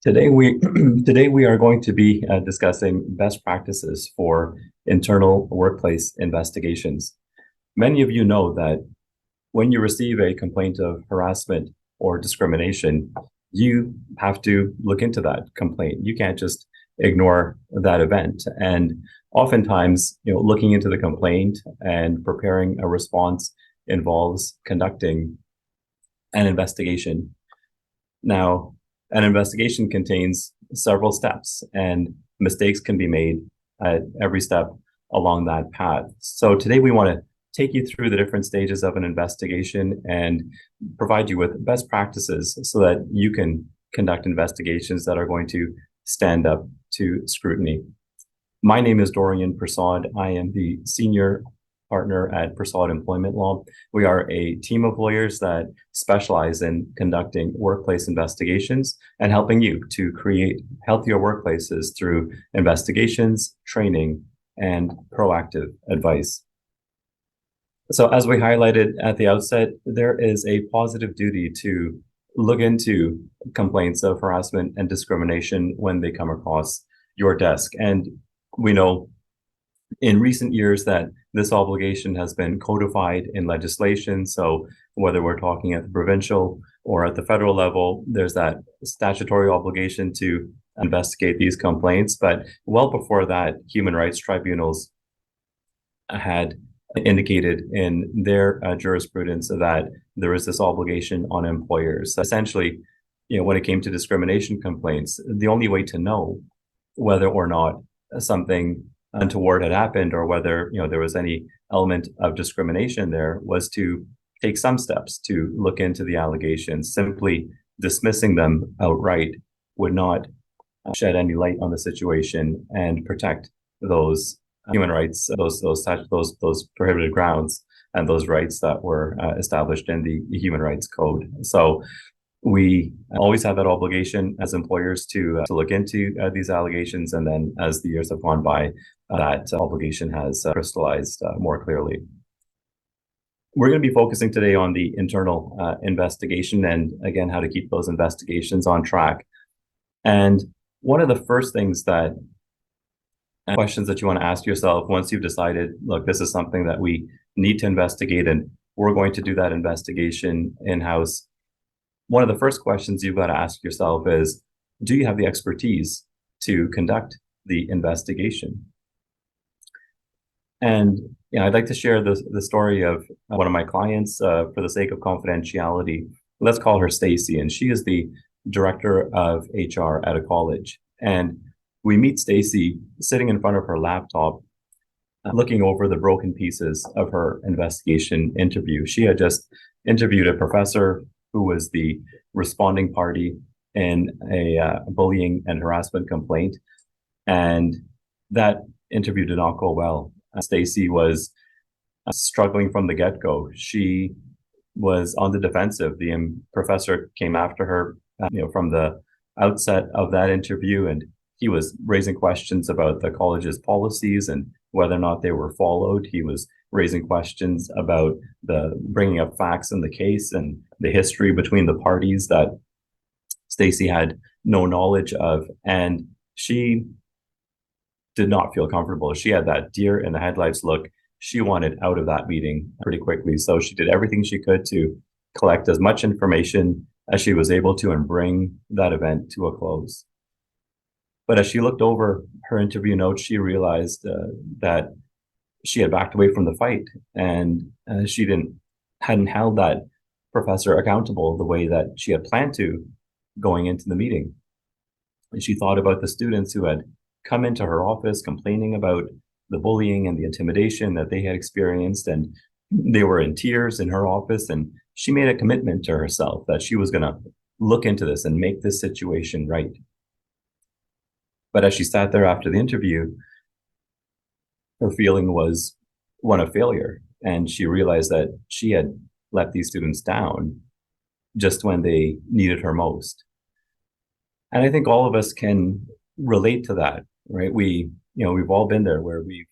Today we today we are going to be discussing best practices for internal workplace investigations. Many of you know that when you receive a complaint of harassment or discrimination, you have to look into that complaint. You can't just ignore that event. And oftentimes, looking into the complaint and preparing a response involves conducting an investigation. Now, an investigation contains several steps, and mistakes can be made at every step along that path. So today we want to take you through the different stages of an investigation and provide you with best practices so that you can conduct investigations that are going to stand up to scrutiny. My name is Dorian Persaud. I am the senior partner at Persaud Employment Law. We are a team of lawyers that specialize in conducting workplace investigations and helping you to create healthier workplaces through investigations, training, and proactive advice. So as we highlighted at the outset, there is a positive duty to look into complaints of harassment and discrimination when they come across your desk. And we know in recent years that this obligation has been codified in legislation. So whether we're talking at the provincial or at the federal level, there's that statutory obligation to investigate these complaints. But well before that, human rights tribunals had indicated in their jurisprudence that there is this obligation on employers. So essentially, when it came to discrimination complaints, the only way to know whether or not something untoward had happened or whether there was any element of discrimination there was to take some steps to look into the allegations. Simply dismissing them outright would not shed any light on the situation and protect those human rights, those prohibited grounds and those rights that were established in the Human Rights Code. So we always have that obligation as employers to look into these allegations, and then as the years have gone by, that obligation has crystallized more clearly. We're going to be focusing today on the internal investigation and, again, how to keep those investigations on track. And one of the first things questions that you want to ask yourself once you've decided, look, this is something that we need to investigate and we're going to do that investigation in-house. One of the first questions you've got to ask yourself is, do you have the expertise to conduct the investigation? And I'd like to share the story of one of my clients for the sake of confidentiality. Let's call her Stacy, and she is the director of HR at a college. And we meet Stacy sitting in front of her laptop, looking over the broken pieces of her investigation interview. She had just interviewed a professor who was the responding party in a bullying and harassment complaint. And that interview did not go well. Stacy was struggling from the get-go. She was on the defensive. The professor came after her, from the outset of that interview, and he was raising questions about the college's policies and whether or not they were followed. He was raising questions about the bringing up facts in the case and the history between the parties that Stacy had no knowledge of. And she did not feel comfortable. She had that deer in the headlights look. She wanted out of that meeting pretty quickly. So she did everything she could to collect as much information as she was able to and bring that event to a close. But as she looked over her interview notes, she realized that she had backed away from the fight, and she hadn't held that professor accountable the way that she had planned to going into the meeting. And she thought about the students who had come into her office complaining about the bullying and the intimidation that they had experienced, and they were in tears in her office. And she made a commitment to herself that she was going to look into this and make this situation right. But as she sat there after the interview, her feeling was one of failure. And she realized that she had let these students down just when they needed her most. And I think all of us can relate to that, right? We've all been there where we've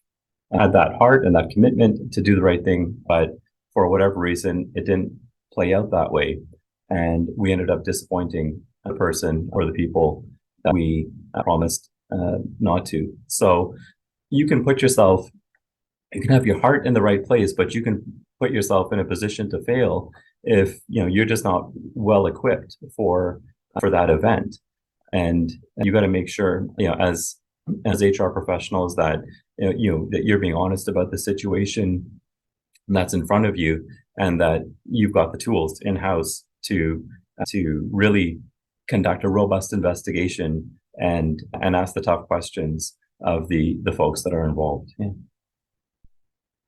had that heart and that commitment to do the right thing, but for whatever reason, it didn't play out that way. And we ended up disappointing the person or the people that we promised not to. So you can put yourself, you can have your heart in the right place, but you can put yourself in a position to fail if you're just not well equipped for that event. And you got to make sure, as HR professionals, that that you're being honest about the situation that's in front of you, and that you've got the tools in house to really conduct a robust investigation and ask the tough questions of the folks that are involved. Yeah.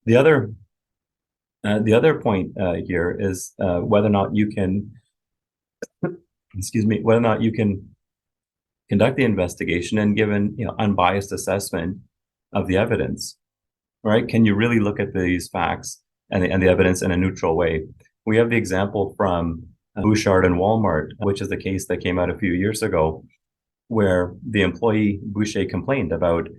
The other point here is whether or not you can, excuse me, whether or not you can conduct the investigation and give an unbiased assessment of the evidence. Right? Can you really look at these facts and the evidence in a neutral way? We have the example from Bouchard and Walmart, which is the case that came out a few years ago, where the employee Boucher complained about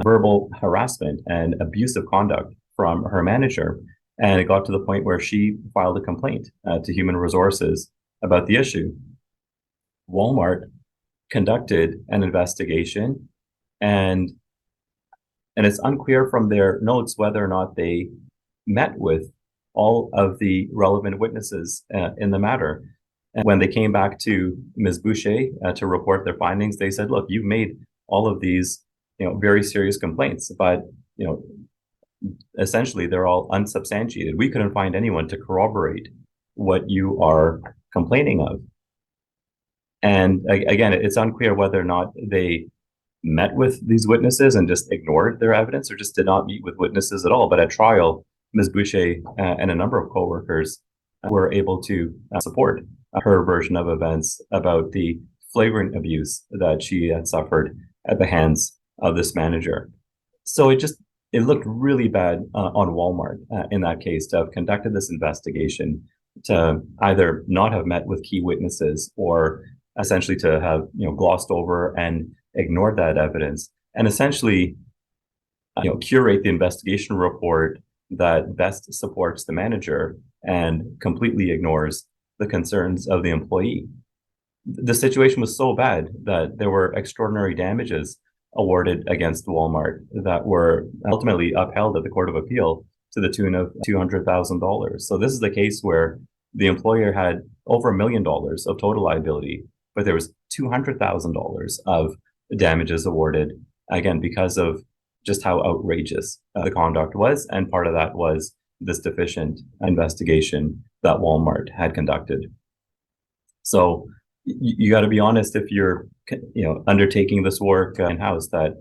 verbal harassment and abusive conduct from her manager. And it got to the point where she filed a complaint to Human Resources about the issue. Walmart conducted an investigation, and it's unclear from their notes whether or not they met with all of the relevant witnesses in the matter. And when they came back to Ms. Boucher to report their findings, they said, look, you've made all of these very serious complaints, but essentially they're all unsubstantiated. We couldn't find anyone to corroborate what you are complaining of. And again, it's unclear whether or not they met with these witnesses and just ignored their evidence, or just did not meet with witnesses at all. But at trial, Ms. Boucher and a number of coworkers were able to support her version of events about the flagrant abuse that she had suffered at the hands of this manager. So it looked really bad on Walmart in that case to have conducted this investigation, to either not have met with key witnesses, or essentially to have glossed over and ignored that evidence, and essentially curate the investigation report that best supports the manager and completely ignores the concerns of the employee. The situation was so bad that there were extraordinary damages awarded against Walmart that were ultimately upheld at the Court of Appeal to the tune of $200,000. So this is the case where the employer had over $1 million of total liability, but there was $200,000 of damages awarded, again, because of just how outrageous the conduct was. And part of that was this deficient investigation that Walmart had conducted. So you got to be honest if you're undertaking this work in-house, that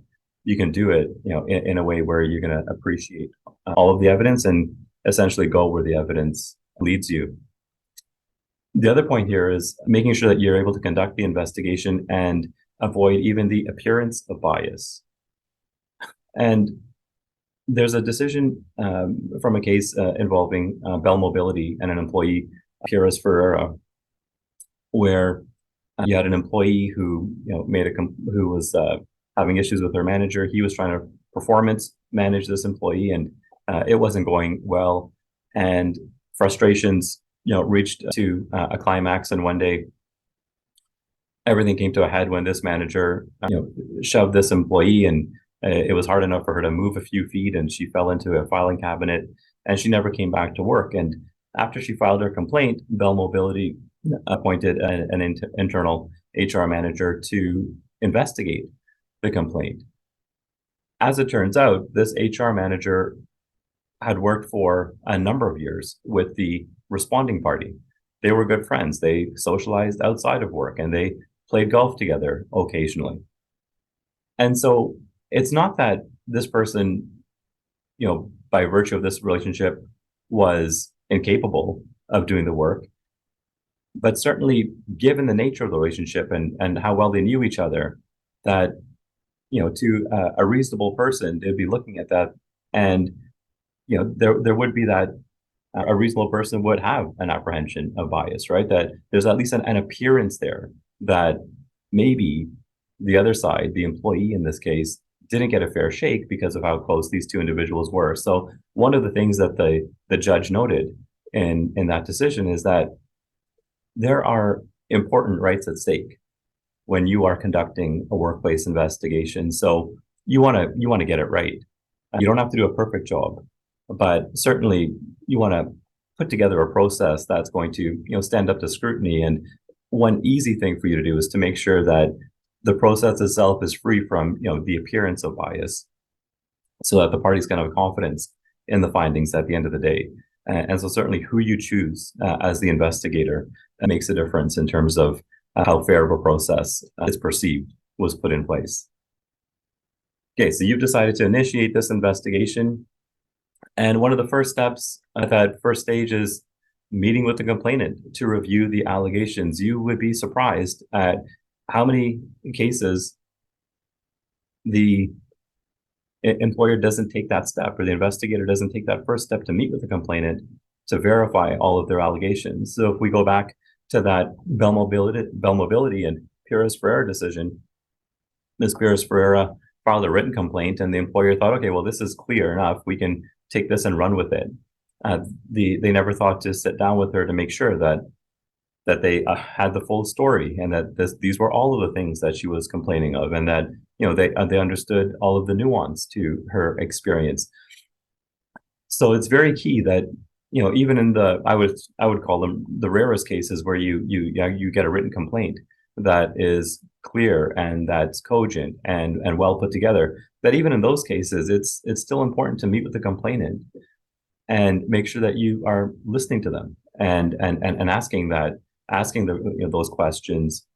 you can do it in a way where you're going to appreciate all of the evidence and essentially go where the evidence leads you. The other point here is making sure that you're able to conduct the investigation and avoid even the appearance of bias. And there's a decision from a case involving Bell Mobility and an employee, Pires Ferreira, where you had an employee who who was having issues with their manager. He was trying to performance manage this employee, and it wasn't going well. And frustrations reached to a climax, and one day everything came to a head when this manager shoved this employee, and it was hard enough for her to move a few feet, and she fell into a filing cabinet, and she never came back to work. And after she filed her complaint, Bell Mobility appointed an internal HR manager to investigate the complaint. As it turns out, this HR manager had worked for a number of years with the responding party. They were good friends. They socialized outside of work, and they played golf together occasionally. And so it's not that this person, by virtue of this relationship, was incapable of doing the work, but certainly given the nature of the relationship and how well they knew each other, that to a reasonable person, they'd be looking at that, and there would be that a reasonable person would have an apprehension of bias, right? That there's at least an appearance there that maybe the other side, the employee in this case, didn't get a fair shake because of how close these two individuals were. So one of the things that the judge noted in that decision is that there are important rights at stake when you are conducting a workplace investigation. So you want to get it right. You don't have to do a perfect job, but certainly you want to put together a process that's going to, stand up to scrutiny. And one easy thing for you to do is to make sure that the process itself is free from, the appearance of bias, so that the parties can have confidence in the findings at the end of the day. And so certainly who you choose as the investigator makes a difference in terms of how fair of a process is perceived was put in place. Okay, so you've decided to initiate this investigation. And one of the first steps at that first stage is meeting with the complainant to review the allegations. You would be surprised at how many cases the employer doesn't take that step, or the investigator doesn't take that first step to meet with the complainant to verify all of their allegations. So if we go back to that Bell Mobility and Pires Ferreira decision, Ms. Pires Ferreira filed a written complaint, and the employer thought, okay, well, this is clear enough. We can take this and run with it. They never thought to sit down with her to make sure that they had the full story, and that these were all of the things that she was complaining of, and that they understood all of the nuance to her experience. So it's very key that even in the I would call them the rarest cases where you get a written complaint that is clear and that's cogent and well put together, that even in those cases it's still important to meet with the complainant and make sure that you are listening to them and asking those questions,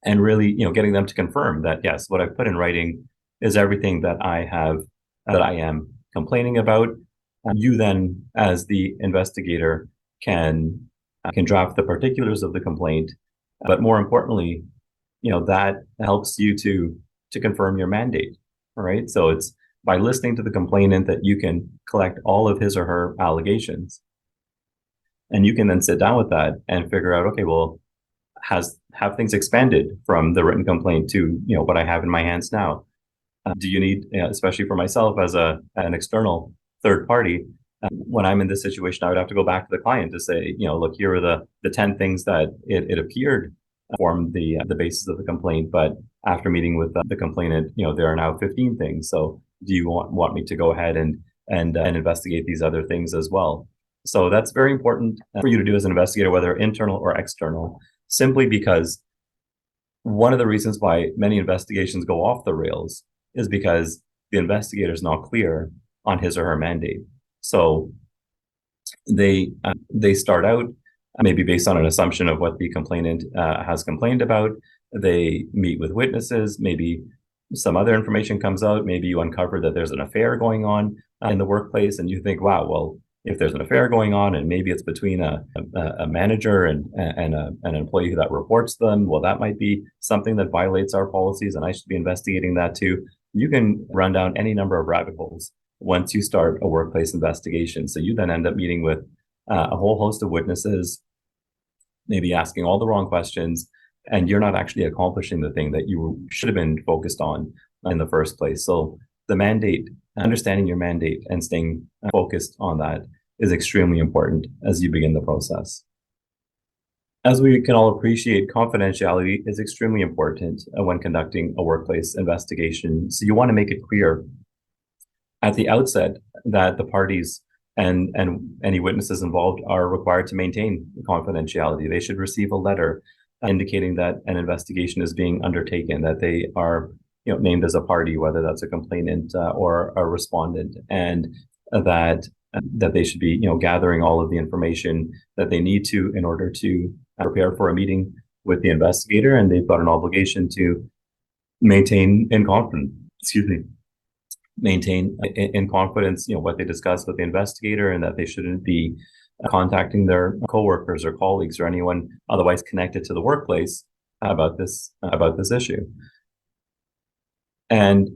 and really getting them to confirm that yes, what I've put in writing is everything that I am complaining about. You then, as the investigator, can draft the particulars of the complaint, but more importantly, that helps you to confirm your mandate. All right, so it's by listening to the complainant that you can collect all of his or her allegations, and you can then sit down with that and figure out, okay, well, have things expanded from the written complaint to what I have in my hands now? Do you need, especially for myself as an external third party, when I'm in this situation, I would have to go back to the client to say, look, here are the 10 things that it appeared formed the basis of the complaint, but after meeting with the complainant, there are now 15 things. So do you want me to go ahead and investigate these other things as well? So that's very important for you to do as an investigator, whether internal or external, simply because one of the reasons why many investigations go off the rails is because the investigator is not clear on his or her mandate. So they start out maybe based on an assumption of what the complainant has complained about. They meet with witnesses, maybe some other information comes out, maybe you uncover that there's an affair going on in the workplace, and you think, wow, well, if there's an affair going on and maybe it's between a manager and an employee that reports them, well, that might be something that violates our policies and I should be investigating that too. You can run down any number of rabbit holes once you start a workplace investigation. So you then end up meeting with a whole host of witnesses, maybe asking all the wrong questions, and you're not actually accomplishing the thing that you should have been focused on in the first place. So the mandate, understanding your mandate and staying focused on that is extremely important as you begin the process. As we can all appreciate, confidentiality is extremely important when conducting a workplace investigation. So you want to make it clear at the outset that the parties and any witnesses involved are required to maintain confidentiality. They should receive a letter indicating that an investigation is being undertaken, that they are named as a party, whether that's a complainant or a respondent, and that they should be gathering all of the information that they need to in order to prepare for a meeting with the investigator, and they've got an obligation to maintain in confidence. Maintain in confidence, what they discuss with the investigator, and that they shouldn't be contacting their coworkers or colleagues or anyone otherwise connected to the workplace about this issue. And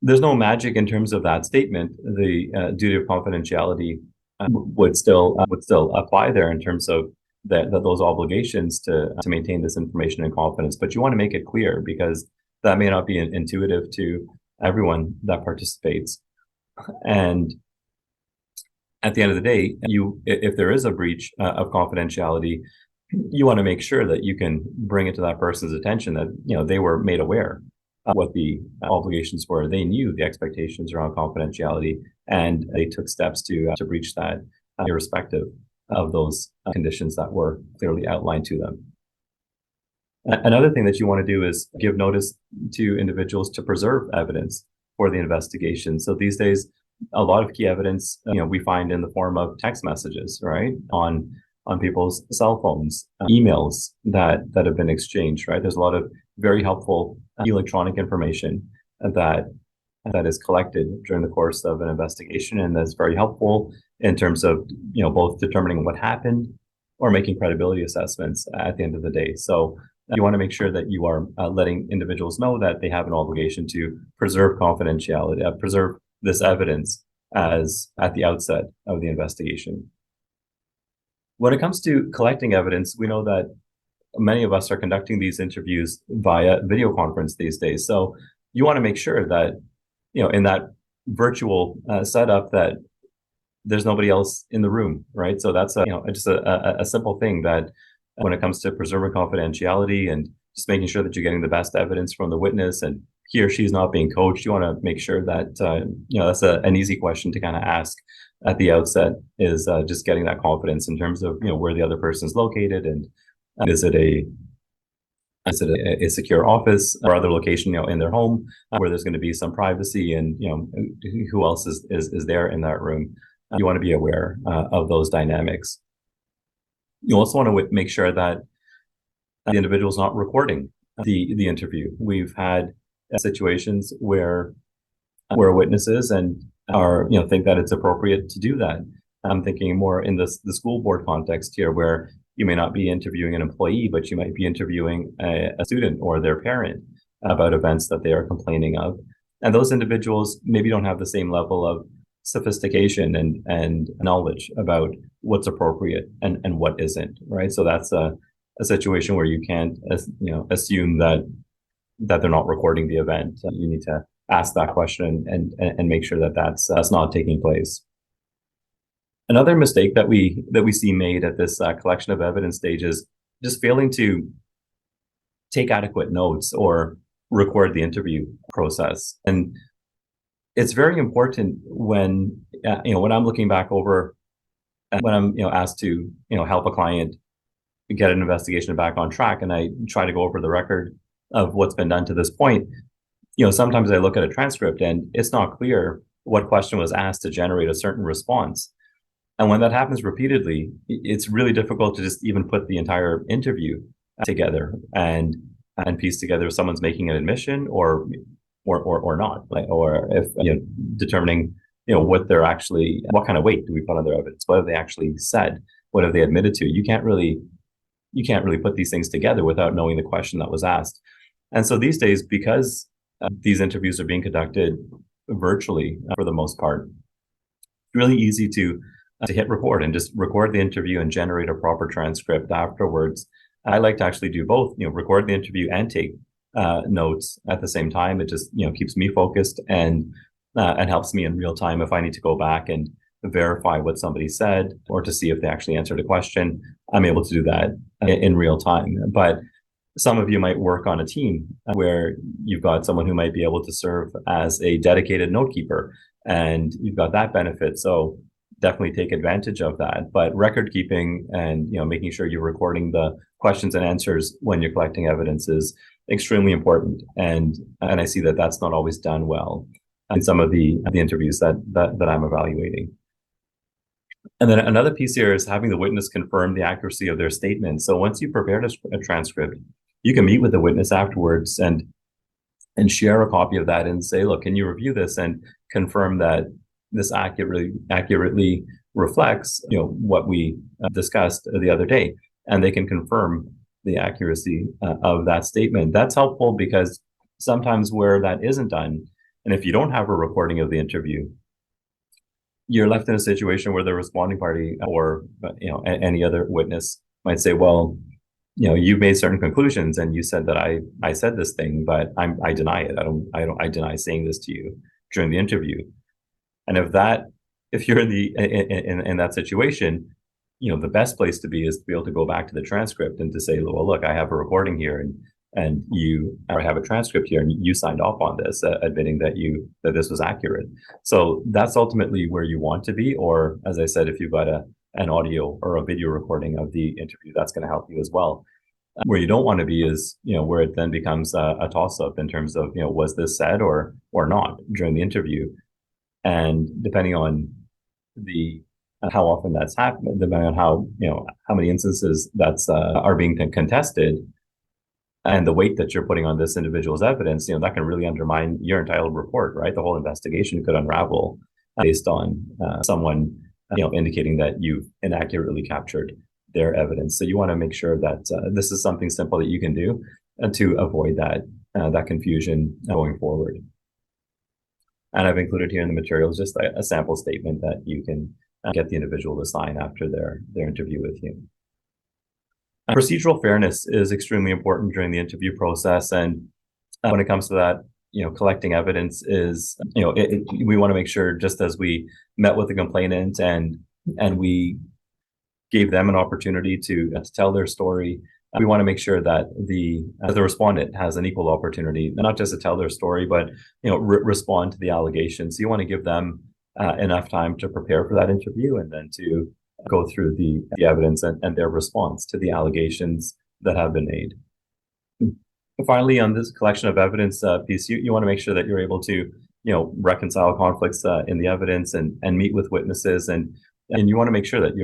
there's no magic in terms of that statement. The duty of confidentiality would still apply there in terms of those obligations to maintain this information in confidence. But you want to make it clear, because that may not be intuitive to everyone that participates. And at the end of the day, if there is a breach of confidentiality, you want to make sure that you can bring it to that person's attention that, they were made aware of what the obligations were. They knew the expectations around confidentiality, and they took steps to breach that, irrespective of those conditions that were clearly outlined to them. Another thing that you want to do is give notice to individuals to preserve evidence for the investigation. So these days, a lot of key evidence, we find in the form of text messages, right, on people's cell phones, emails that have been exchanged, right? There's a lot of very helpful electronic information that is collected during the course of an investigation, and that's very helpful in terms of, both determining what happened or making credibility assessments at the end of the day. So you want to make sure that you are letting individuals know that they have an obligation to preserve confidentiality, preserve this evidence as at the outset of the investigation. When it comes to collecting evidence, we know that many of us are conducting these interviews via video conference these days. So you want to make sure that, in that virtual setup, that there's nobody else in the room, right? So that's just a simple thing that when it comes to preserving confidentiality and just making sure that you're getting the best evidence from the witness and he or she's not being coached, you want to make sure that, that's an easy question to kind of ask at the outset, is just getting that confidence in terms of, where the other person is located, and is it a secure office or other location, in their home, where there's going to be some privacy, and, who else is there in that room. You want to be aware of those dynamics. You also want to make sure that the individual is not recording the interview. We've had situations where witnesses and are think that it's appropriate to do that. I'm thinking more in the school board context here, where you may not be interviewing an employee, but you might be interviewing a student or their parent about events that they are complaining of, and those individuals maybe don't have the same level of sophistication and knowledge about what's appropriate and what isn't, right? So that's a situation where you can't assume that they're not recording the event. You need to ask that question and make sure that that's not taking place. Another mistake that we see made at this collection of evidence stage is just failing to take adequate notes or record the interview process. And it's very important when when I'm looking back over, when I'm asked to help a client get an investigation back on track, and I try to go over the record of what's been done to this point. Sometimes I look at a transcript and it's not clear what question was asked to generate a certain response. And when that happens repeatedly, it's really difficult to just even put the entire interview together and piece together if someone's making an admission or not, or if determining what kind of weight do we put on their evidence, what have they actually said, what have they admitted to. You can't really put these things together without knowing the question that was asked. And so these days, because these interviews are being conducted virtually for the most part, it's really easy to hit record and just record the interview and generate a proper transcript afterwards. I like to actually do both, record the interview and take notes at the same time. It just keeps me focused and helps me in real time if I need to go back and verify what somebody said or to see if they actually answered a question. I'm able to do that in real time. But some of you might work on a team where you've got someone who might be able to serve as a dedicated note keeper, and you've got that benefit. So definitely take advantage of that. But record keeping and making sure you're recording the questions and answers when you're collecting evidence is extremely important. And I see that that's not always done well in some of the interviews that I'm evaluating. And then another piece here is having the witness confirm the accuracy of their statement. So once you prepared a transcript, you can meet with the witness afterwards and share a copy of that and say, look, can you review this and confirm that this accurately reflects what we discussed the other day, and they can confirm the accuracy of that statement. That's helpful because sometimes where that isn't done, and if you don't have a recording of the interview, you're left in a situation where the responding party or any other witness might say, well, you've made certain conclusions and you said that I said this thing, but I deny it. I deny saying this to you during the interview. And if you're in that situation, the best place to be is to be able to go back to the transcript and to say, well, look, I have a recording here, and I have a transcript here, and you signed off on this, admitting that this was accurate. So that's ultimately where you want to be. Or, as I said, if you've got an audio or a video recording of the interview, that's going to help you as well. Where you don't want to be is, where it then becomes a toss-up in terms of, was this said or not during the interview, and depending on the how often that's happened, depending on how many instances that's are being contested, and the weight that you're putting on this individual's evidence, that can really undermine your entitled report, right? The whole investigation could unravel based on someone, indicating that you've inaccurately captured their evidence. So you want to make sure that this is something simple that you can do to avoid that confusion going forward. And I've included here in the materials just a sample statement that you can get the individual to sign after their interview with you. Procedural fairness is extremely important during the interview process, and when it comes to that, collecting evidence is, we want to make sure, just as we met with the complainant and we gave them an opportunity to tell their story, we want to make sure that the respondent has an equal opportunity, not just to tell their story, but respond to the allegations. So you want to give them enough time to prepare for that interview, and then to go through the evidence and their response to the allegations that have been made. Finally, on this collection of evidence piece, you want to make sure that you're able to reconcile conflicts in the evidence, and meet with witnesses, and you want to make sure that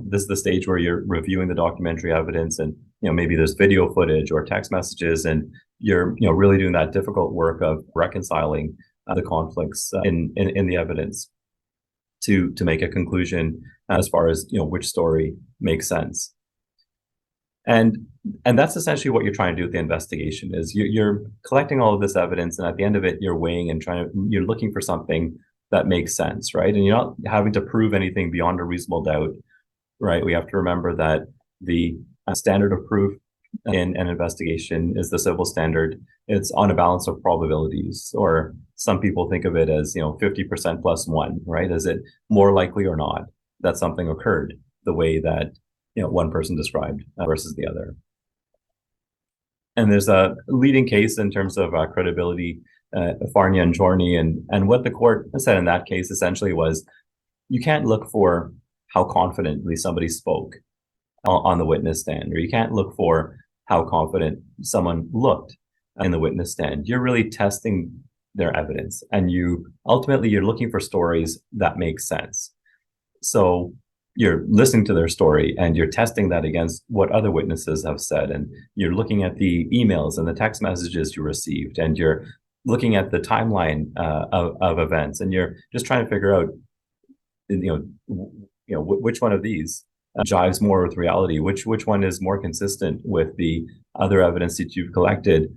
this is the stage where you're reviewing the documentary evidence, and maybe there's video footage or text messages, and you're really doing that difficult work of reconciling the conflicts in the evidence to make a conclusion as far as which story makes sense. And that's essentially what you're trying to do with the investigation. Is you're collecting all of this evidence, and at the end of it, you're weighing and you're looking for something that makes sense, right? And you're not having to prove anything beyond a reasonable doubt, right? We have to remember that the standard of proof in an investigation is the civil standard. It's on a balance of probabilities, or some people think of it as 50% plus one, right? Is it more likely or not that something occurred the way that one person described versus the other? And there's a leading case in terms of credibility, Farnia and Chorney, and what the court said in that case essentially was, you can't look for how confidently somebody spoke on the witness stand, or you can't look for how confident someone looked in the witness stand. You're really testing their evidence, and ultimately you're looking for stories that make sense. So you're listening to their story, and you're testing that against what other witnesses have said, and you're looking at the emails and the text messages you received, and you're looking at the timeline of events, and you're just trying to figure out, which one of these jives more with reality, which one is more consistent with the other evidence that you've collected.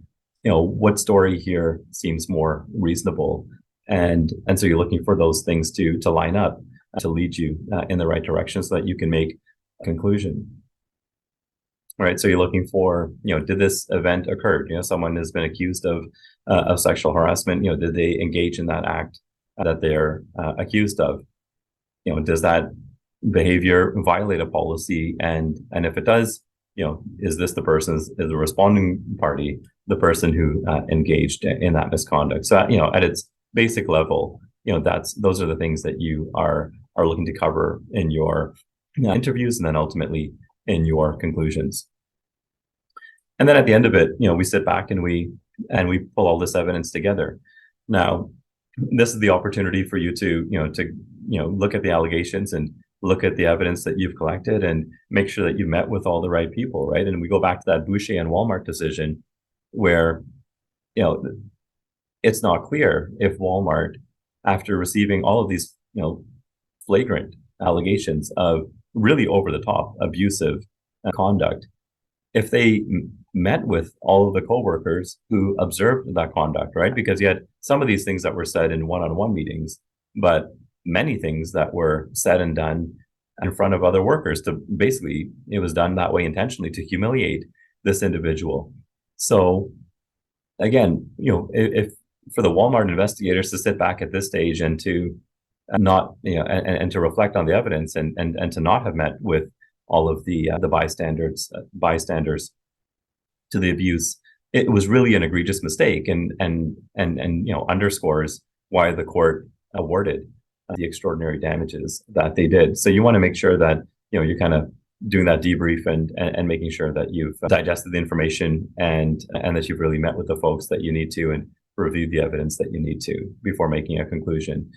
What story here seems more reasonable, and so you're looking for those things to line up to lead you in the right direction, so that you can make a conclusion. Right, so you're looking for, did this event occur? Someone has been accused of sexual harassment. Did they engage in that act that they're accused of? Does that behavior violate a policy? And if it does, is this is the responding party the person who engaged in that misconduct? So at its basic level, those are the things that you are looking to cover in your interviews, and then ultimately in your conclusions. And then at the end of it, we sit back and we pull all this evidence together. Now, this is the opportunity for you to look at the allegations and look at the evidence that you've collected, and make sure that you met with all the right people, right? And we go back to that Boucher and Walmart decision, where it's not clear if Walmart, after receiving all of these flagrant allegations of really over the top abusive conduct, if they met with all of the coworkers who observed that conduct, right? Because you had some of these things that were said in one-on-one meetings, but many things that were said and done in front of other workers, to basically, it was done that way intentionally to humiliate this individual. So again, if for the Walmart investigators to sit back at this stage and to not, and to reflect on the evidence and to not have met with all of the bystanders to the abuse. It was really an egregious mistake, and underscores why the court awarded the extraordinary damages that they did. So you want to make sure that you're kind of doing that debrief and making sure that you've digested the information and that you've really met with the folks that you need to and reviewed the evidence that you need to before making a conclusion.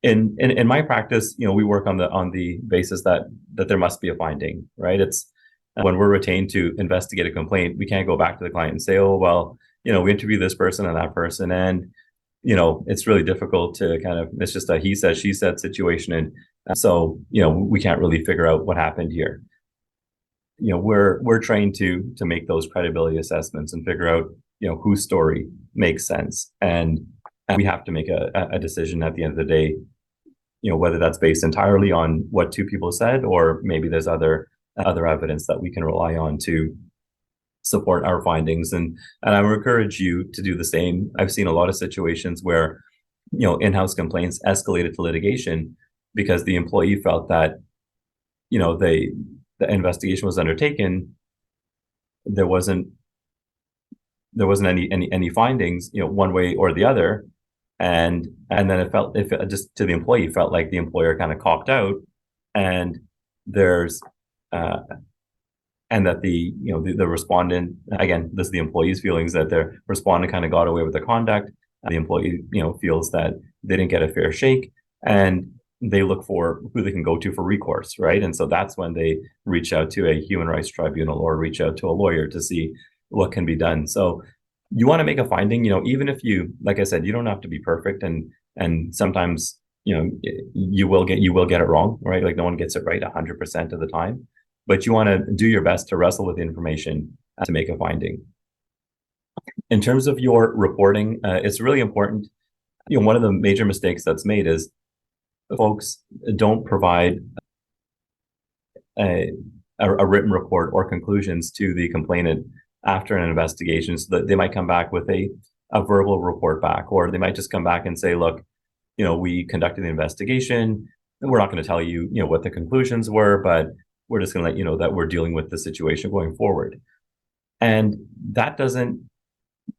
In my practice, we work on the basis that there must be a finding, right? It's when we're retained to investigate a complaint, we can't go back to the client and say, oh, well, we interviewed this person and that person, and it's really difficult to it's just a he said, she said situation. And so, we can't really figure out what happened here. We're trained to make those credibility assessments and figure out, whose story makes sense. And we have to make a decision at the end of the day, whether that's based entirely on what two people said, or maybe there's other evidence that we can rely on to support our findings. And I would encourage you to do the same. I've seen a lot of situations where, in-house complaints escalated to litigation because the employee felt that, the investigation was undertaken. There wasn't any findings, one way or the other. And then it just to the employee felt like the employer kind of cocked out, and there's and that the respondent, again, this is the employee's feelings, that the respondent kind of got away with the conduct. The employee, feels that they didn't get a fair shake, and they look for who they can go to for recourse, right? And so that's when they reach out to a human rights tribunal or reach out to a lawyer to see what can be done. So you want to make a finding, even if like I said, you don't have to be perfect, and sometimes, you will get it wrong, right? Like no one gets it right 100% of the time, but you want to do your best to wrestle with the information to make a finding. In terms of your reporting, it's really important. One of the major mistakes that's made is folks don't provide a written report or conclusions to the complainant after an investigation, so that they might come back with a verbal report back, or they might just come back and say, look, we conducted the investigation. We're not going to tell you, what the conclusions were, but we're just going to let you know that we're dealing with the situation going forward. And that doesn't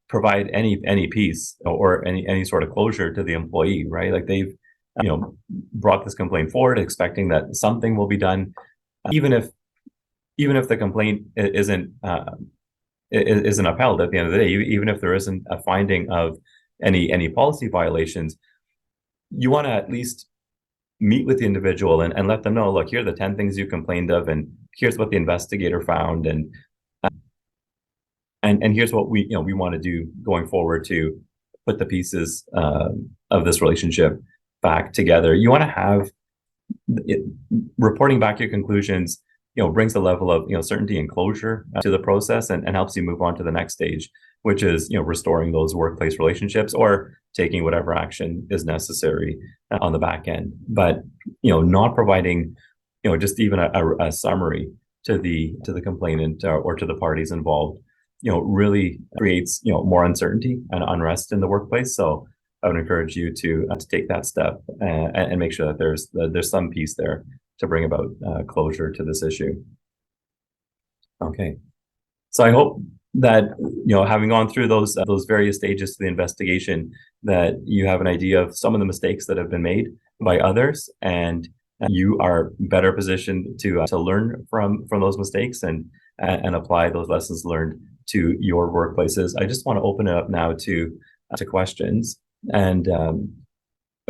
provide any peace or any sort of closure to the employee, right? Like they've, brought this complaint forward expecting that something will be done, even if the complaint isn't upheld at the end of the day, even if there isn't a finding of any policy violations. You want to at least meet with the individual and let them know, look, here are the 10 things you complained of, and here's what the investigator found, and here's what we want to do going forward to put the pieces of this relationship back together. You want to have reporting back your conclusions, brings a level of certainty and closure to the process, and helps you move on to the next stage, which is restoring those workplace relationships or taking whatever action is necessary on the back end. But not providing just even a summary to the complainant or to the parties involved really creates more uncertainty and unrest in the workplace. So I would encourage you to take that step and make sure that there's some piece there to bring about closure to this issue. Okay, so I hope that having gone through those various stages to the investigation, that you have an idea of some of the mistakes that have been made by others, and you are better positioned to learn from those mistakes and apply those lessons learned to your workplaces. I just want to open it up now to questions, and I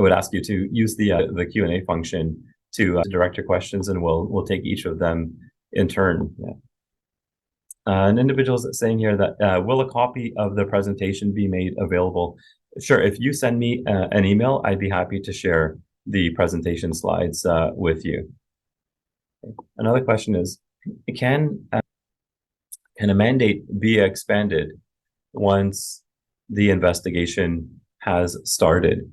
would ask you to use the Q&A function to direct your questions, and we'll take each of them in turn. Yeah. An individual is saying here that will a copy of the presentation be made available? Sure. If you send me an email, I'd be happy to share the presentation slides with you. Another question is, can a mandate be expanded once the investigation has started?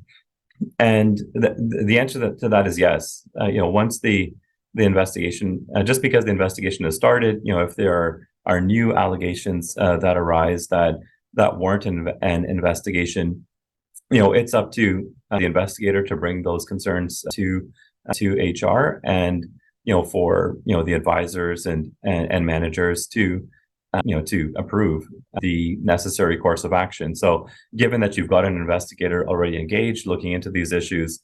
And the answer to that is yes. Once the investigation, just because the investigation has started, if there are new allegations that arise that warrant an investigation, it's up to the investigator to bring those concerns to HR, and for the advisors and managers to approve the necessary course of action. So given that you've got an investigator already engaged looking into these issues,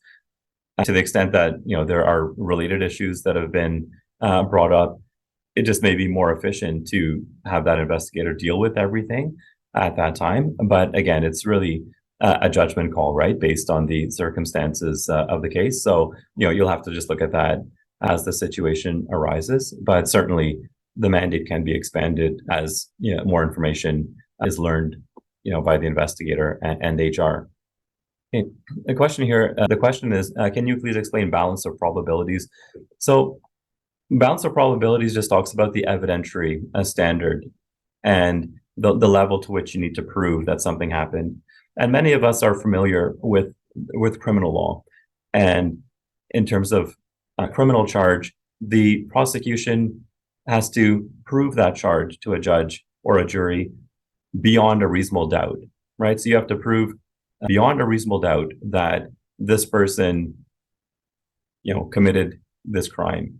to the extent that there are related issues that have been brought up, it just may be more efficient to have that investigator deal with everything at that time. But again, it's really a judgment call, right, based on the circumstances of the case. So you'll have to just look at that as the situation arises. But certainly, the mandate can be expanded as more information is learned, by the investigator and HR. Okay. A question here. The question is, can you please explain balance of probabilities? So balance of probabilities just talks about the evidentiary standard and the level to which you need to prove that something happened. And many of us are familiar with criminal law. And in terms of a criminal charge, the prosecution has to prove that charge to a judge or a jury beyond a reasonable doubt, right? So you have to prove beyond a reasonable doubt that this person, committed this crime.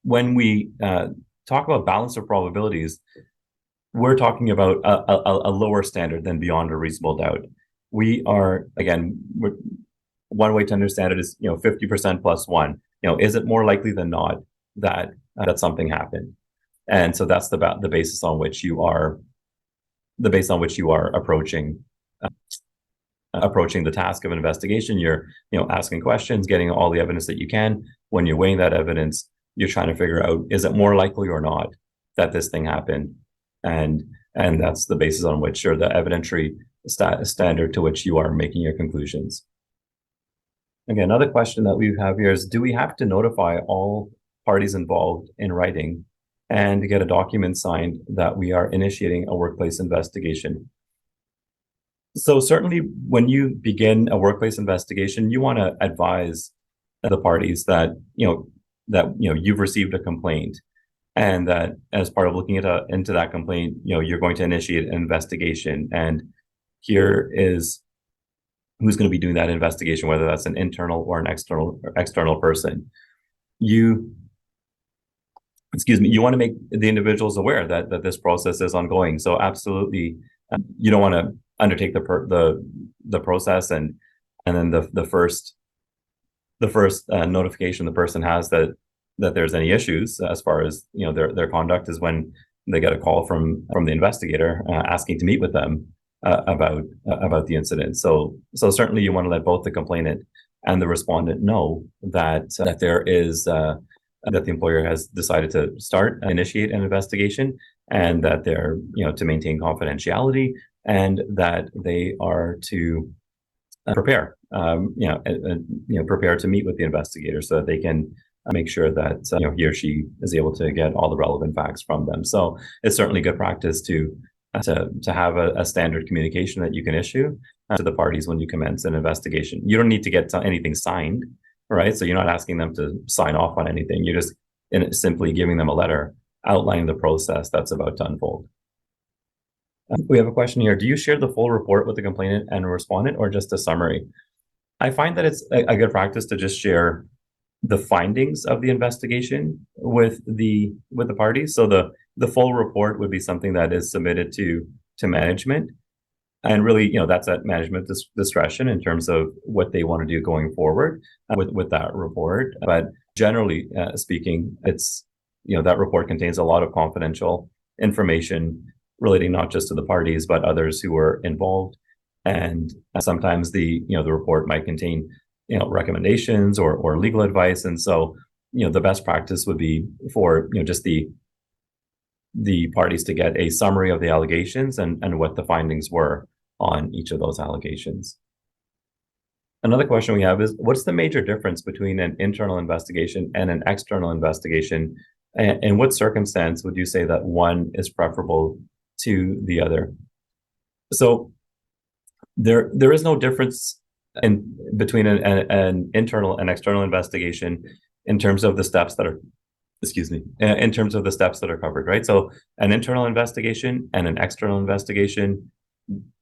When we talk about balance of probabilities, we're talking about a lower standard than beyond a reasonable doubt. We are, again, one way to understand it is 50% plus one. Is it more likely than not that something happened? And so that's the basis on which you are approaching the task of an investigation. You're asking questions, getting all the evidence that you can. When you're weighing that evidence, you're trying to figure out, is it more likely or not that this thing happened? And that's the basis on which, or the evidentiary standard to which you are making your conclusions. Again, another question that we have here is, do we have to notify all parties involved in writing and get a document signed that we are initiating a workplace investigation? So certainly when you begin a workplace investigation, you want to advise the parties that you've received a complaint, and that as part of looking into that complaint, you're going to initiate an investigation. And here is who's going to be doing that investigation, whether that's an internal or an external person. You want to make the individuals aware that this process is ongoing. So absolutely, you don't want to undertake the process and then the first notification the person has that there's any issues as far as their conduct is when they get a call from the investigator asking to meet with them about the incident. So certainly you want to let both the complainant and the respondent know that there is that the employer has decided to initiate an investigation, and that they're to maintain confidentiality, and that they are to prepare to meet with the investigator so that they can make sure that he or she is able to get all the relevant facts from them. So it's certainly good practice to have a standard communication that you can issue to the parties when you commence an investigation. You don't need to get anything signed, right? So you're not asking them to sign off on anything. You're just simply giving them a letter outlining the process that's about to unfold. We have a question here. Do you share the full report with the complainant and respondent, or just a summary? I find that it's a good practice to just share the findings of the investigation with the parties. So the full report would be something that is submitted to management, and really that's at management discretion in terms of what they want to do going forward with that report. But generally speaking, it's that report contains a lot of confidential information relating not just to the parties but others who were involved, and sometimes the report might contain recommendations or legal advice. And so the best practice would be for just the parties to get a summary of the allegations and what the findings were on each of those allegations. Another question we have is, what's the major difference between an internal investigation and an external investigation? And in what circumstance would you say that one is preferable to the other? So there is no difference between an internal and external investigation in terms of the steps that are covered, right? So an internal investigation and an external investigation,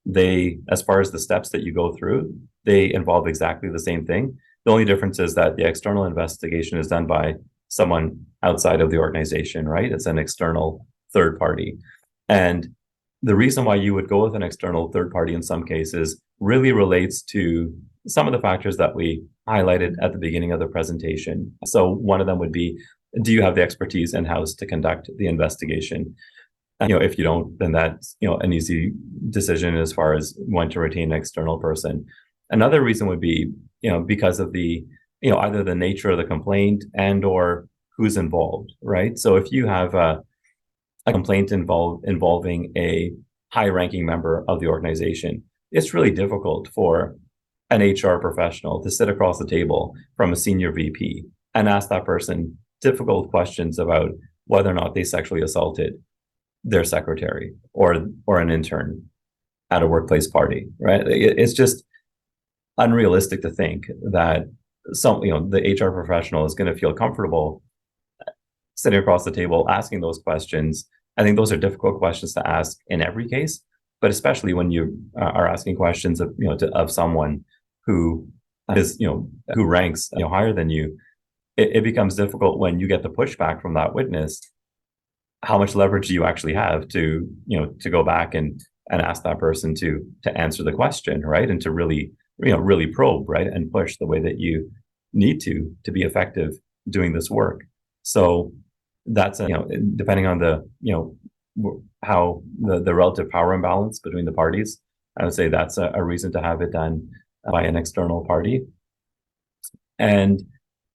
they, as far as the steps that you go through, they involve exactly the same thing. The only difference is that the external investigation is done by someone outside of the organization, right? It's an external third party. And the reason why you would go with an external third party in some cases really relates to some of the factors that we highlighted at the beginning of the presentation. So one of them would be, do you have the expertise in-house to conduct the investigation? If you don't, then that's, an easy decision as far as when to retain an external person. Another reason would be, because of the, either the nature of the complaint and or who's involved, right? So if you have a complaint involving a high-ranking member of the organization, it's really difficult for an HR professional to sit across the table from a senior VP and ask that person difficult questions about whether or not they sexually assaulted their secretary or an intern at a workplace party, right? It's just unrealistic to think that the HR professional is going to feel comfortable sitting across the table asking those questions. I think those are difficult questions to ask in every case, but especially when you are asking questions of someone who is who ranks higher than you. It becomes difficult when you get the pushback from that witness. How much leverage do you actually have to go back and ask that person to answer the question, right? And to really probe, right? And push the way that you need to be effective doing this work. So that's depending on the how the relative power imbalance between the parties, I would say that's a reason to have it done by an external party. And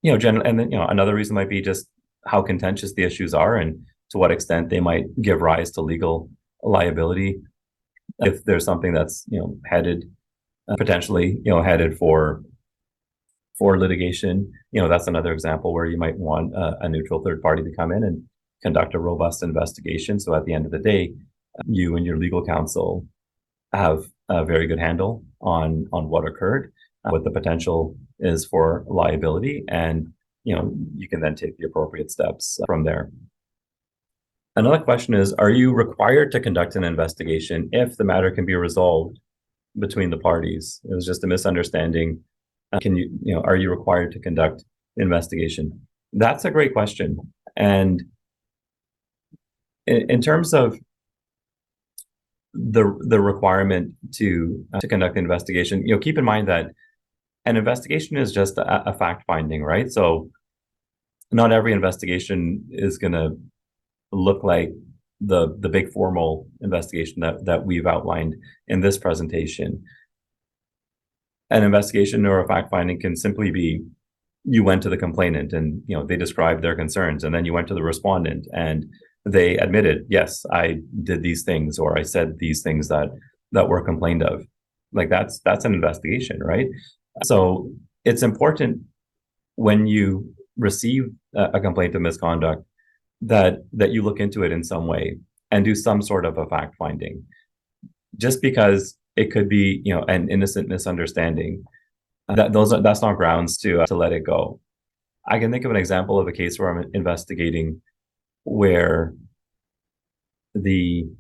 another reason might be just how contentious the issues are and to what extent they might give rise to legal liability if there's something that's headed potentially headed for litigation. That's another example where you might want a neutral third party to come in and conduct a robust investigation. So at the end of the day, you and your legal counsel have a very good handle on what occurred, what the potential is for liability, and you can then take the appropriate steps from there. Another question is, are you required to conduct an investigation if the matter can be resolved between the parties? It was just a misunderstanding. Are you required to conduct the investigation? That's a great question. And in terms of the requirement to conduct the investigation, keep in mind that an investigation is just a fact finding, right? So not every investigation is going to look like the big formal investigation that we've outlined in this presentation. An investigation or a fact finding can simply be, you went to the complainant and they described their concerns, and then you went to the respondent and they admitted, yes, I did these things, or I said these things that were complained of. Like that's an investigation, right? So it's important when you receive a complaint of misconduct that you look into it in some way and do some sort of a fact finding. Just because it could be an innocent misunderstanding, that's not grounds to let it go. I can think of an example of a case where I'm investigating where there's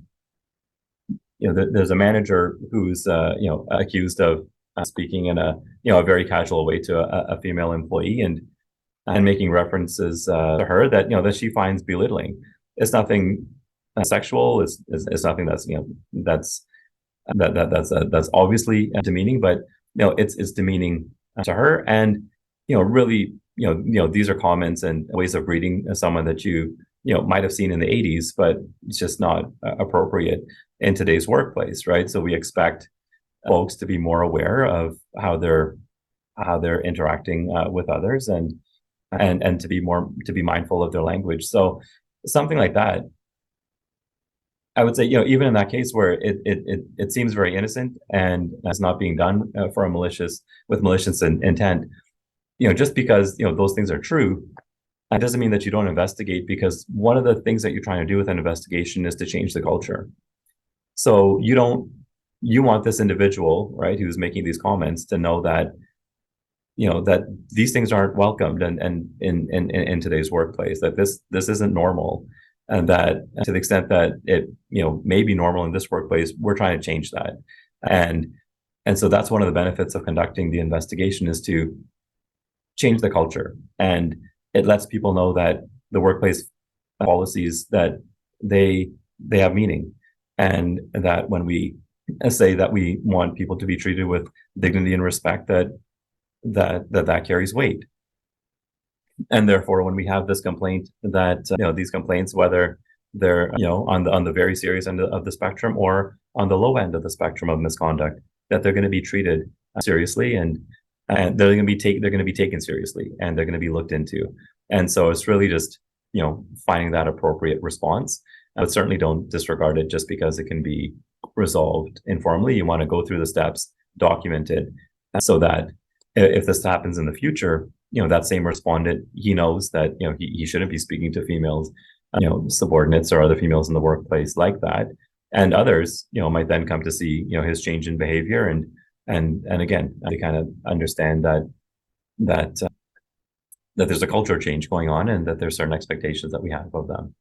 a manager who's accused of speaking in a very casual way to a female employee and making references to her that she finds belittling. It's nothing sexual. It's nothing that's obviously demeaning, but it's demeaning to her. And really these are comments and ways of reading someone that you might have seen in the 80s, but it's just not appropriate in today's workplace, right? So we expect folks to be more aware of how they're interacting with others and to be mindful of their language. So something like that, I would say, even in that case where it seems very innocent and it's not being done with malicious intent, just because those things are true, it doesn't mean that you don't investigate, because one of the things that you're trying to do with an investigation is to change the culture. So you want this individual, right, who's making these comments to know that that these things aren't welcomed and in today's workplace, that this isn't normal, and that to the extent that it may be normal in this workplace, we're trying to change that. And and so that's one of the benefits of conducting the investigation, is to change the culture. And it lets people know that the workplace policies, that they they have meaning, and that when we say that we want people to be treated with dignity and respect, that carries weight. And therefore, when we have this complaint, that these complaints, whether they're on the very serious end of the spectrum or on the low end of the spectrum of misconduct, that they're going to be treated seriously, and they're going to be taken seriously, and they're going to be looked into. And so it's really just finding that appropriate response. But certainly don't disregard it just because it can be resolved informally. You want to go through the steps, document it, so that if this happens in the future, that same respondent, he knows that he shouldn't be speaking to females, subordinates or other females in the workplace like that. And others might then come to see his change in behavior, and again, they kind of understand that there's a culture change going on, and that there's certain expectations that we have of them.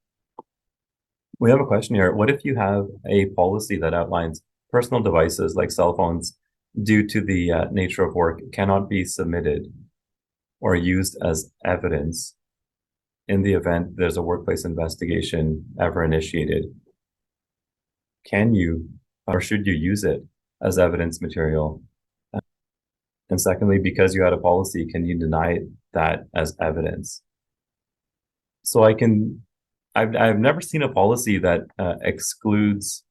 We have a question here. What if you have a policy that outlines personal devices like cell phones, due to the nature of work, cannot be submitted or used as evidence in the event there's a workplace investigation ever initiated? Can you or should you use it as evidence material? And secondly, because you had a policy, can you deny that as evidence? So I've never seen a policy that excludes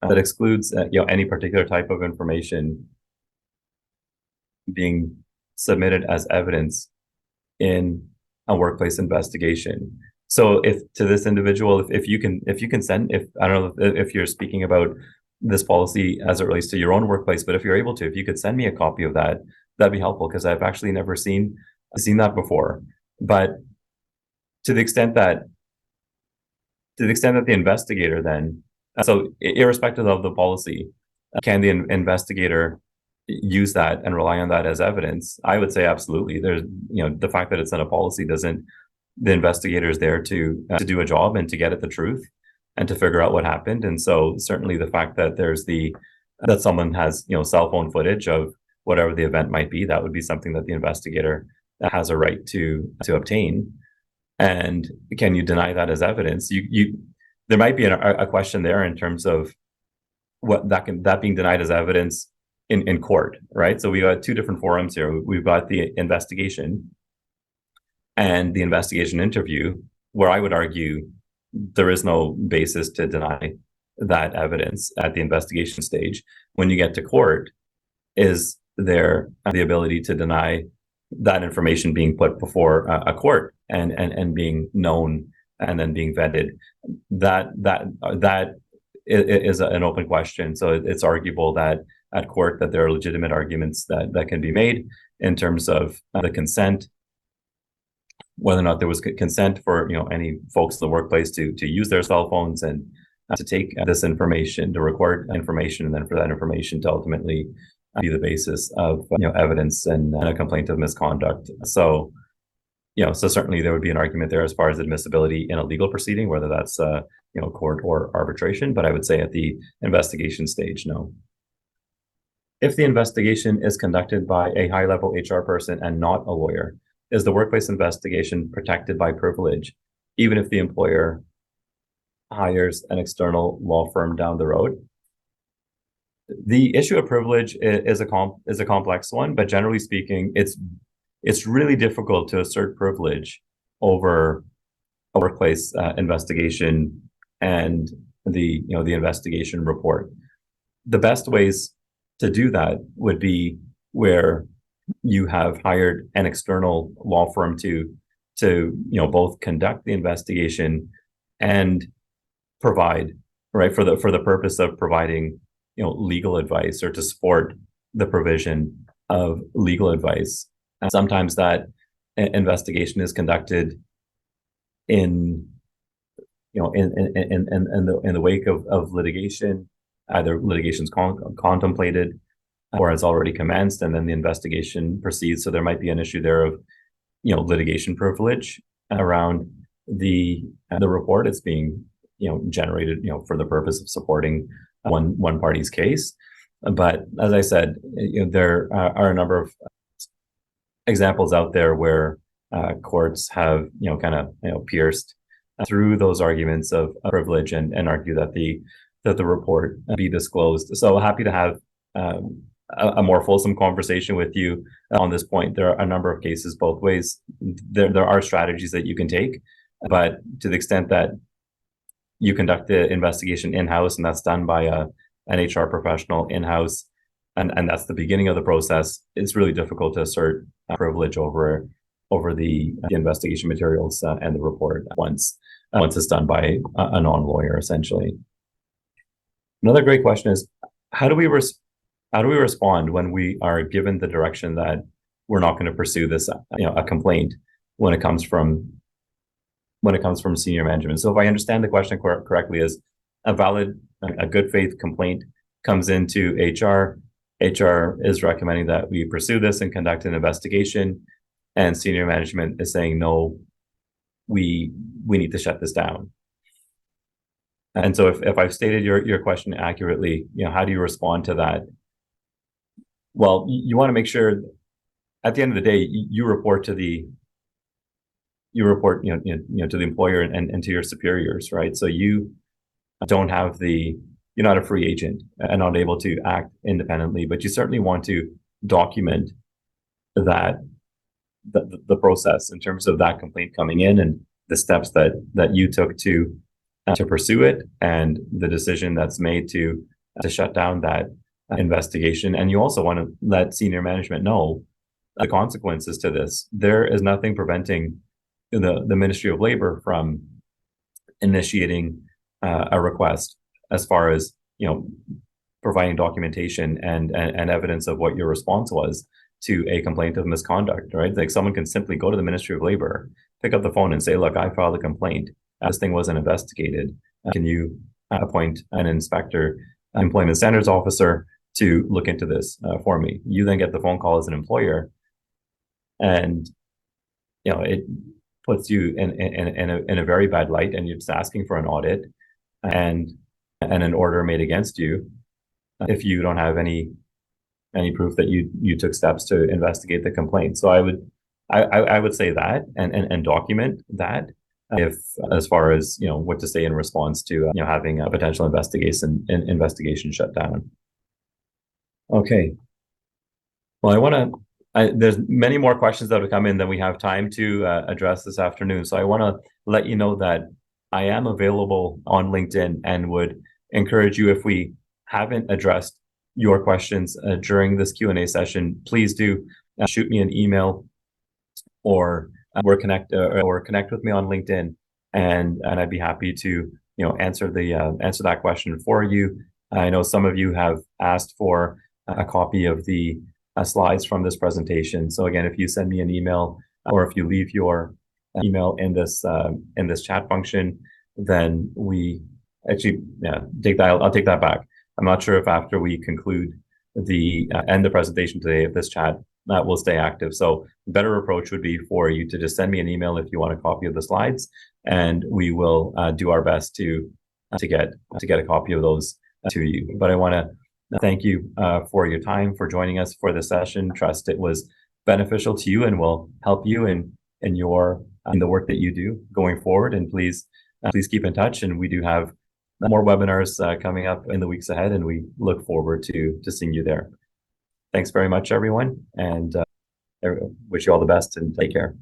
any particular type of information being submitted as evidence in a workplace investigation. So if to this individual, if you can send, if I don't know if you're speaking about this policy as it relates to your own workplace, but if you're able to, if you could send me a copy of that, that'd be helpful, because I've actually never seen that before. But to the extent that the investigator then, so irrespective of the policy, can the investigator use that and rely on that as evidence? I would say absolutely. There's, the fact that it's in a policy doesn't, the investigator is there to do a job and to get at the truth and to figure out what happened. And so certainly the fact that that someone has, cell phone footage of whatever the event might be, that would be something that the investigator has a right to obtain. And can you deny that as evidence? There might be a question there in terms of what that being denied as evidence in court, right? So we got two different forums here. We've got the investigation and the investigation interview, where I would argue there is no basis to deny that evidence at the investigation stage. When you get to court, is there the ability to deny that information being put before a court and being known and then being vetted? That is an open question. So it's arguable that at court that there are legitimate arguments that can be made in terms of the consent, whether or not there was consent for any folks in the workplace to use their cell phones and to take this information, to record information, and then for that information to ultimately be the basis of evidence and a complaint of misconduct. So so certainly there would be an argument there as far as admissibility in a legal proceeding, whether that's court or arbitration. But I would say at the investigation stage, no. If the investigation is conducted by a high-level HR person and not a lawyer, is the workplace investigation protected by privilege, even if the employer hires an external law firm down the road? The issue of privilege is a complex one, but generally speaking, it's really difficult to assert privilege over a workplace investigation and the investigation report. The best ways to do that would be where you have hired an external law firm to both conduct the investigation and provide, right, for the purpose of providing legal advice, or to support the provision of legal advice. And sometimes that investigation is conducted in the wake of litigation. Either litigation's contemplated or has already commenced, and then the investigation proceeds. So there might be an issue there of litigation privilege around the report. It's being generated, for the purpose of supporting one party's case. But as I said, there are a number of examples out there where courts have, kind of, pierced through those arguments of privilege and argue that the report be disclosed. So happy to have a more fulsome conversation with you on this point. There are a number of cases both ways. There are strategies that you can take, but to the extent that you conduct the investigation in-house, and that's done by an HR professional in-house, and that's the beginning of the process, it's really difficult to assert privilege over the investigation materials and the report once it's done by a non-lawyer, essentially. Another great question is, how do we respond when we are given the direction that we're not going to pursue this, a complaint when it comes from senior management? So if I understand the question correctly, is a good faith complaint comes into HR. HR is recommending that we pursue this and conduct an investigation, and senior management is saying, no, we need to shut this down. And so if I've stated your question accurately, how do you respond to that? Well, you want to make sure at the end of the day, you report to the employer and to your superiors, right? So you don't have you're not a free agent and not able to act independently, but you certainly want to document that the process in terms of that complaint coming in and the steps that you took to pursue it, and the decision that's made to shut down that investigation. And you also want to let senior management know the consequences to this. There is nothing preventing the Ministry of Labor from initiating a request as far as providing documentation and evidence of what your response was to a complaint of misconduct, right? Like someone can simply go to the Ministry of Labor, pick up the phone and say, look, I filed a complaint. This thing wasn't investigated. Can you appoint an inspector, employment standards officer to look into this for me? You then get the phone call as an employer, and it puts you in a very bad light, and you're just asking for an audit and an order made against you if you don't have any proof that you took steps to investigate the complaint. So I would say that and document that, if as far as what to say in response to having a potential investigation shut down. Okay. Well, there's many more questions that have come in than we have time to address this afternoon. So I want to let you know that I am available on LinkedIn and would encourage you, if we haven't addressed your questions during this Q&A session, please do shoot me an email or connect with me on LinkedIn, and I'd be happy to answer that question for you. I know some of you have asked for a copy of the slides from this presentation. So again, if you send me an email or if you leave your email in this chat function, then we actually I'll take that back. I'm not sure if after we conclude end the presentation today, if this chat will stay active. So the better approach would be for you to just send me an email if you want a copy of the slides, and we will do our best to get a copy of those to you. But I want to thank you for your time, for joining us for this session. Trust it was beneficial to you and will help you in the work that you do going forward. And please keep in touch. And we do have more webinars coming up in the weeks ahead, and we look forward to seeing you there. Thanks very much, everyone, and wish you all the best and take care.